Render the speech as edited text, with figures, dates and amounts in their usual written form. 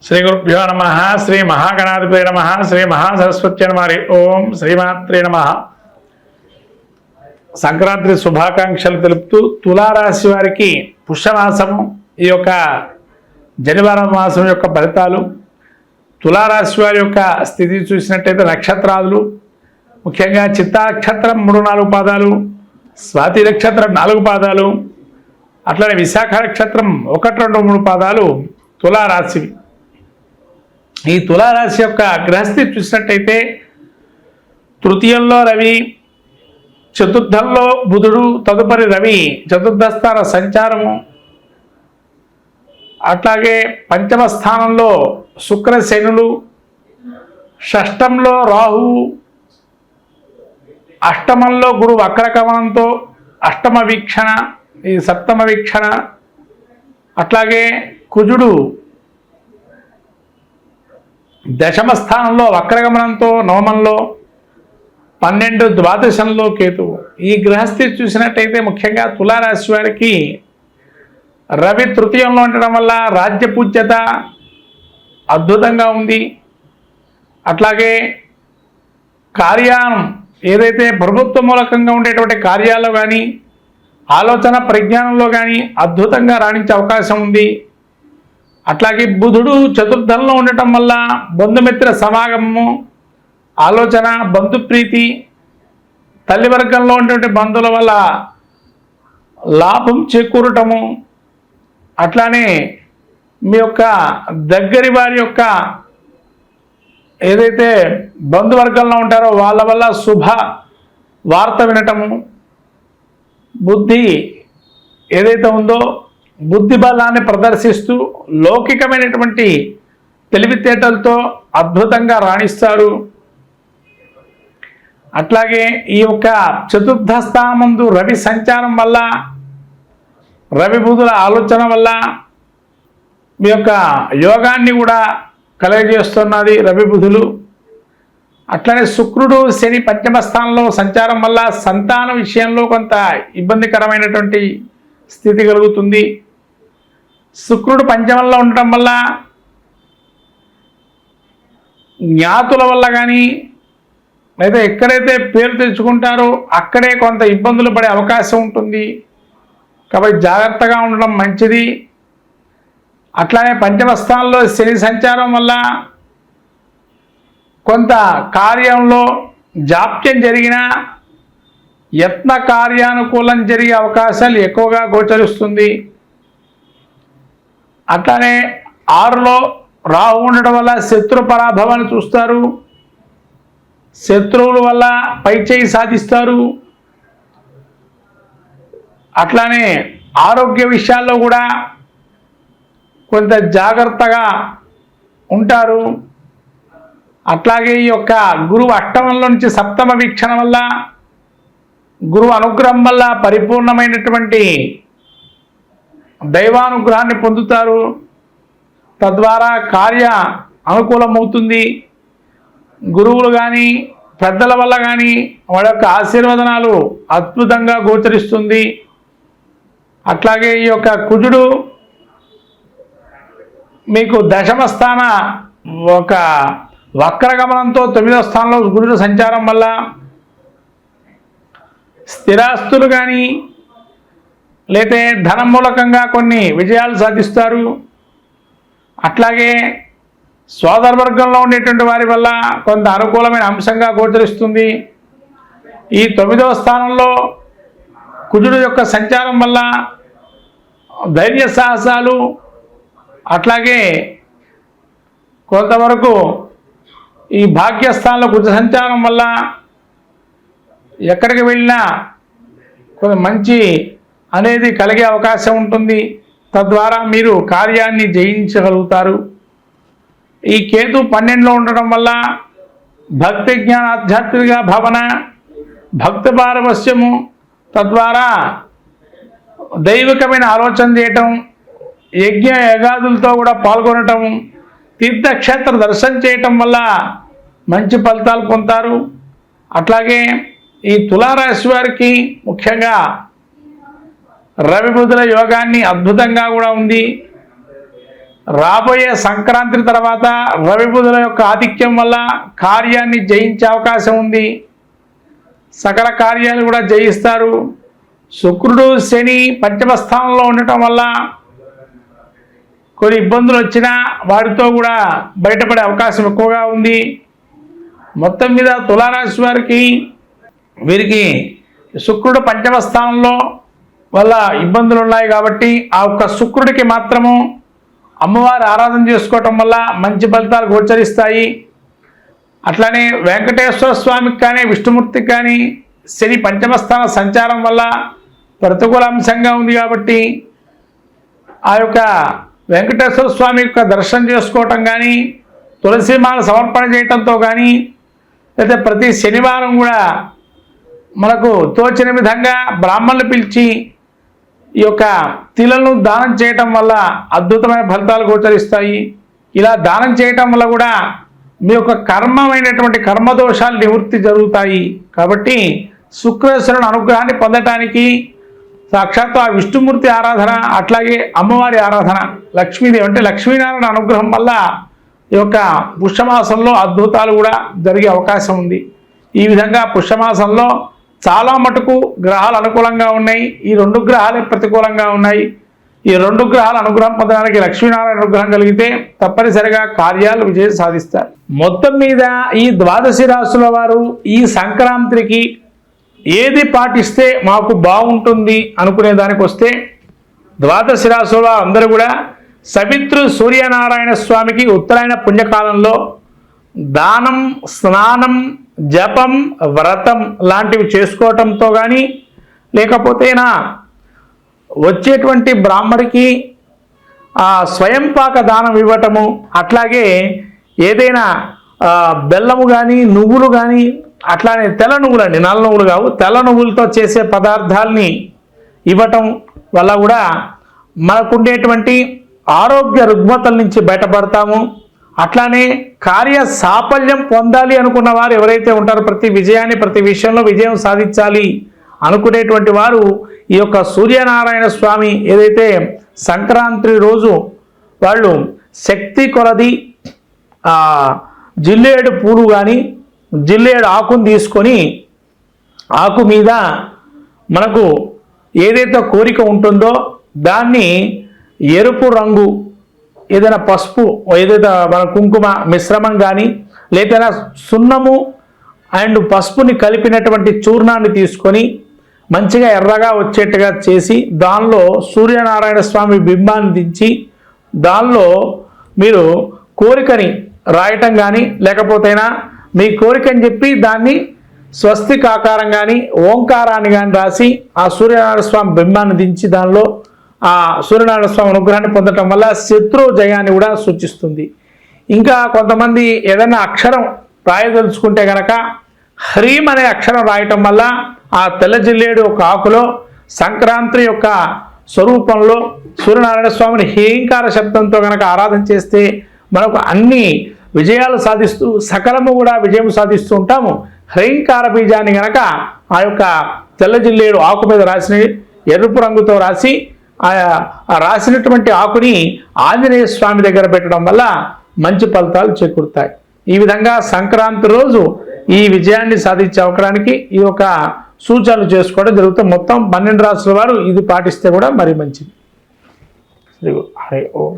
శ్రీ గురుభ్యో నమ. శ్రీ మహాగణాధిపతి నమ. శ్రీ మహాసరస్వతి నమ. ఓం శ్రీమాత్రే నమ. సంక్రాంతి శుభాకాంక్షలు తెలుపుతూ తులారాశి వారికి పుష్యమాసము ఈ యొక్క జనవరి మాసం యొక్క ఫలితాలు, తులారాశి వారి యొక్క స్థితి చూసినట్టయితే నక్షత్రాలు ముఖ్యంగా చిత్తా నక్షత్రం 3-4 పాదాలు, స్వాతి నక్షత్రం 4 పాదాలు, అట్లనే విశాఖ నక్షత్రం 1-2-3 పాదాలు తులారాశివి. ఈ తులారాశి యొక్క గ్రహస్థితి చూసినట్టయితే తృతీయంలో రవి, చతుర్థంలో బుధుడు, తదుపరి రవి చతుర్థ స్థాన సంచారము, అట్లాగే పంచమ స్థానంలో శుక్ర శనులు, షష్టంలో రాహువు, అష్టమంలో గురు వక్రగమనంతో అష్టమ వీక్షణ, ఈ సప్తమ వీక్షణ, అట్లాగే కుజుడు దశమ స్థానంలో వక్రగమనంతో నవమంలో, 12 ద్వాదశంలో కేతువు. ఈ గ్రహస్థితి చూసినట్టయితే ముఖ్యంగా తులారాశి వారికి రవి తృతీయంలో ఉండడం వల్ల రాజ్యపూజ్యత అద్భుతంగా ఉంది. అట్లాగే కార్యానం ఏదైతే ప్రభుత్వ మూలకంగా ఉండేటువంటి కార్యాల్లో కానీ ఆలోచన పరిజ్ఞానంలో కానీ అద్భుతంగా రాణించే అవకాశం ఉంది. అట్లాగే బుధుడు చతుర్థంలో ఉండటం వల్ల బంధుమిత్ర సమాగమము, ఆలోచన, బంధుప్రీతి, తల్లి వర్గంలో ఉన్నటువంటి బంధువుల వల్ల లాభం చేకూరటము, అట్లానే మీ యొక్క దగ్గరి వారి యొక్క ఏదైతే బంధువర్గంలో ఉంటారో వాళ్ళ వల్ల శుభ వార్త వినటము, బుద్ధి ఏదైతే ఉందో బుద్ధి బలాన్ని ప్రదర్శిస్తూ లౌకికమైనటువంటి తెలివితేటలతో అద్భుతంగా రాణిస్తారు. అట్లాగే ఈ యొక్క చతుర్థ స్థానమందు రవి సంచారం వల్ల, రవి బుధుల ఆలోచన వల్ల మీ యొక్క యోగాన్ని కూడా కలగజేస్తున్నది రవి బుధులు. అట్లనే శుక్రుడు శని పంచమ స్థానంలో సంచారం వల్ల సంతాన విషయంలో కొంత ఇబ్బందికరమైనటువంటి స్థితి కలుగుతుంది. శుక్రుడు పంచమంలో ఉండటం వల్ల జ్ఞాతుల వల్ల కానీ లేదా ఎక్కడైతే పేరు తెచ్చుకుంటారో అక్కడే కొంత ఇబ్బందులు పడే అవకాశం ఉంటుంది. కాబట్టి జాగ్రత్తగా ఉండడం మంచిది. అట్లానే పంచమ స్థానంలో శని సంచారం వల్ల కొంత కార్యంలో జాప్యం జరిగినా యత్న కార్యానుకూలం జరిగే అవకాశాలు ఎక్కువగా గోచరిస్తుంది. అట్లానే 6లో రాహు ఉండడం వల్ల శత్రు పరాభవాన్ని చూస్తారు, శత్రువుల వల్ల పైచేయి సాధిస్తారు. అట్లానే ఆరోగ్య విషయాల్లో కూడా కొంత జాగ్రత్తగా ఉంటారు. అట్లాగే ఈ యొక్క గురువు అష్టమంలో నుంచి సప్తమ వీక్షణ వల్ల, గురువు అనుగ్రహం వల్ల పరిపూర్ణమైనటువంటి దైవానుగ్రహాన్ని పొందుతారు. తద్వారా కార్య అనుకూలమవుతుంది. గురువులు కానీ పెద్దల వల్ల కానీ వాళ్ళ యొక్క ఆశీర్వదనాలు అద్భుతంగా గోచరిస్తుంది. అట్లాగే ఈ యొక్క కుజుడు మీకు దశమ స్థాన ఒక వక్రగమనంతో 9వ స్థానంలో గురుడు సంచారం వల్ల స్థిరాస్తులు కానీ లేతే ధనం మూలకంగా కొన్ని విజయాలు సాధిస్తారు. అట్లాగే సోదర వర్గంలో ఉండేటువంటి వారి వల్ల కొంత అనుకూలమైన అంశంగా గోచరిస్తుంది. ఈ 9వ స్థానంలో కుజుడు యొక్క సంచారం వల్ల ధైర్య సాహసాలు, అట్లాగే కొంతవరకు ఈ భాగ్యస్థానంలో కుజ సంచారం వల్ల ఎక్కడికి వెళ్ళినా కొంత మంచి అనేది కలిగే అవకాశం ఉంటుంది. తద్వారా మీరు కార్యాన్ని జయించగలుగుతారు. ఈ కేతు 12లో ఉండడం వల్ల భక్తి జ్ఞాన ఆధ్యాత్మిక భావన, భక్తి పారవస్యము, తద్వారా దైవికమైన ఆలోచన చేయటం, యజ్ఞ యగాదులతో కూడా పాల్గొనటం, తీర్థక్షేత్ర దర్శనం చేయటం వల్ల మంచి ఫలితాలు పొందుతారు. అట్లాగే ఈ తులారాశి వారికి ముఖ్యంగా రవి బుధుల యోగాన్ని అద్భుతంగా కూడా ఉంది. రాబోయే సంక్రాంతి తర్వాత రవి బుధుల యొక్క ఆధిక్యం వల్ల కార్యాన్ని జయించే అవకాశం ఉంది. సకల కార్యాలు కూడా జయిస్తారు. శుక్రుడు శని పంచమ స్థానంలో ఉండటం వల్ల కొన్ని ఇబ్బందులు వచ్చినా వాటితో కూడా బయటపడే అవకాశం ఎక్కువగా ఉంది. మొత్తం మీద తులారాశి వారికి వీరికి శుక్రుడు పంచమ స్థానంలో వల్ల ఇబ్బందులు ఉన్నాయి కాబట్టి ఆ ఒక్క శుక్రుడికి మాత్రము అమ్మవారి ఆరాధన చేసుకోవటం వల్ల మంచి ఫలితాలు గోచరిస్తాయి. అట్లానే వెంకటేశ్వర స్వామికి కానీ విష్ణుమూర్తికి కానీ శని పంచమ స్థాన సంచారం వల్ల ప్రతికూల అంశంగా ఉంది కాబట్టి ఆ యొక్క వెంకటేశ్వర స్వామి యొక్క దర్శనం చేసుకోవటం కానీ తులసిమాల సమర్పణ చేయటంతో కానీ లేదా ప్రతి శనివారం కూడా మనకు తోచిన విధంగా బ్రాహ్మణులు పిలిచి ఈ యొక్క తిలను దానం చేయటం వల్ల అద్భుతమైన ఫలితాలు గోచరిస్తాయి. ఇలా దానం చేయటం వల్ల కూడా మీ యొక్క కర్మమైనటువంటి కర్మదోషాలు నివృత్తి జరుగుతాయి. కాబట్టి శుక్రేశ్వరుని అనుగ్రహాన్ని పొందటానికి సాక్షాత్తు ఆ విష్ణుమూర్తి ఆరాధన, అట్లాగే అమ్మవారి ఆరాధన, లక్ష్మీదేవి అంటే లక్ష్మీనారాయణ అనుగ్రహం వల్ల ఈ యొక్క పుష్యమాసంలో అద్భుతాలు కూడా జరిగే అవకాశం ఉంది. ఈ విధంగా పుష్యమాసంలో చాలా మటుకు గ్రహాలు అనుకూలంగా ఉన్నాయి. ఈ 2 గ్రహాలే ప్రతికూలంగా ఉన్నాయి. ఈ 2 గ్రహాల అనుగ్రహం పొందడానికి లక్ష్మీనారాయణ అనుగ్రహం కలిగితే తప్పనిసరిగా కార్యాలు విజయం సాధిస్తారు. మొత్తం మీద ఈ ద్వాదశి రాశుల వారు ఈ సంక్రాంతికి ఏది పాటిస్తే మాకు బాగుంటుంది అనుకునే దానికి వస్తే ద్వాదశి రాశుల అందరూ కూడా సవిత్రు సూర్యనారాయణ స్వామికి ఉత్తరాయణ పుణ్యకాలంలో దానం, స్నానం, జపం, వ్రతం లాంటివి చేసుకోవటంతో కానీ లేకపోతేనా వచ్చేటువంటి బ్రాహ్మడికి స్వయంపాక దానం ఇవ్వటము, అట్లాగే ఏదైనా బెల్లము కానీ నువ్వులు కానీ అట్లానే తెల్ల నువ్వులండి, నల్ల నువ్వులు కావు, తెల్ల నువ్వులతో చేసే పదార్థాలని ఇవ్వటం వల్ల కూడా మనకుండేటువంటి ఆరోగ్య రుగ్మతల నుంచి బయటపడతాము. అట్లానే కార్య సాఫల్యం పొందాలి అనుకున్న వారు ఎవరైతే ఉంటారో ప్రతి విజయాన్ని ప్రతి విషయంలో విజయం సాధించాలి అనుకునేటువంటి వారు ఈ యొక్క సూర్యనారాయణ స్వామి ఏదైతే సంక్రాంతి రోజు వాళ్ళు శక్తి కొలది జిల్లేడు పూలు కానీ జిల్లేడు ఆకును తీసుకొని ఆకు మీద మనకు ఏదైతే కోరిక ఉంటుందో దాన్ని ఎరుపు రంగు ఏదైనా పసుపు ఏదైతే మన కుంకుమ మిశ్రమం కానీ లేదా సున్నము అండ్ పసుపుని కలిపినటువంటి చూర్ణాన్ని తీసుకొని మంచిగా ఎర్రగా వచ్చేట్టుగా చేసి దానిలో సూర్యనారాయణ స్వామి బింబాన్ని దించి దానిలో మీరు కోరికని రాయటం కానీ లేకపోతేనా మీ కోరికని చెప్పి దాన్ని స్వస్తిక్ ఆకారం కానీ ఓంకారాన్ని కానీ రాసి ఆ సూర్యనారాయణ స్వామి బింబాన్ని దించి దానిలో ఆ సూర్యనారాయణ స్వామి అనుగ్రహాన్ని పొందటం వల్ల శత్రు జయాన్ని కూడా సూచిస్తుంది. ఇంకా కొంతమంది ఏదైనా అక్షరం రాయదలుచుకుంటే కనుక హ్రీం అనే అక్షరం రాయటం వల్ల ఆ తెల్ల జిల్లేడు ఒక ఆకులో సంక్రాంతి యొక్క స్వరూపంలో సూర్యనారాయణ స్వామిని హేంకార శబ్దంతో కనుక ఆరాధన చేస్తే మనకు అన్ని విజయాలు సాధిస్తూ సకలము కూడా విజయం సాధిస్తూ ఉంటాము. హ్రీంకార బీజాన్ని కనుక ఆ యొక్క తెల్ల జిల్లేడు ఆకు మీద రాసిన ఎరుపు రంగుతో రాసి ఆ రాసినటువంటి ఆకుని ఆంజనేయ స్వామి దగ్గర పెట్టడం వల్ల మంచి ఫలితాలు చేకూరుతాయి. ఈ విధంగా సంక్రాంతి రోజు ఈ విజయాన్ని సాధించే అవకాశానికి ఈ యొక్క సూచనలు చేసుకోవడం జరుగుతుంది. మొత్తం 12 రాసుల వారు ఇది పాటిస్తే కూడా మరి మంచిది. హరి ఓం.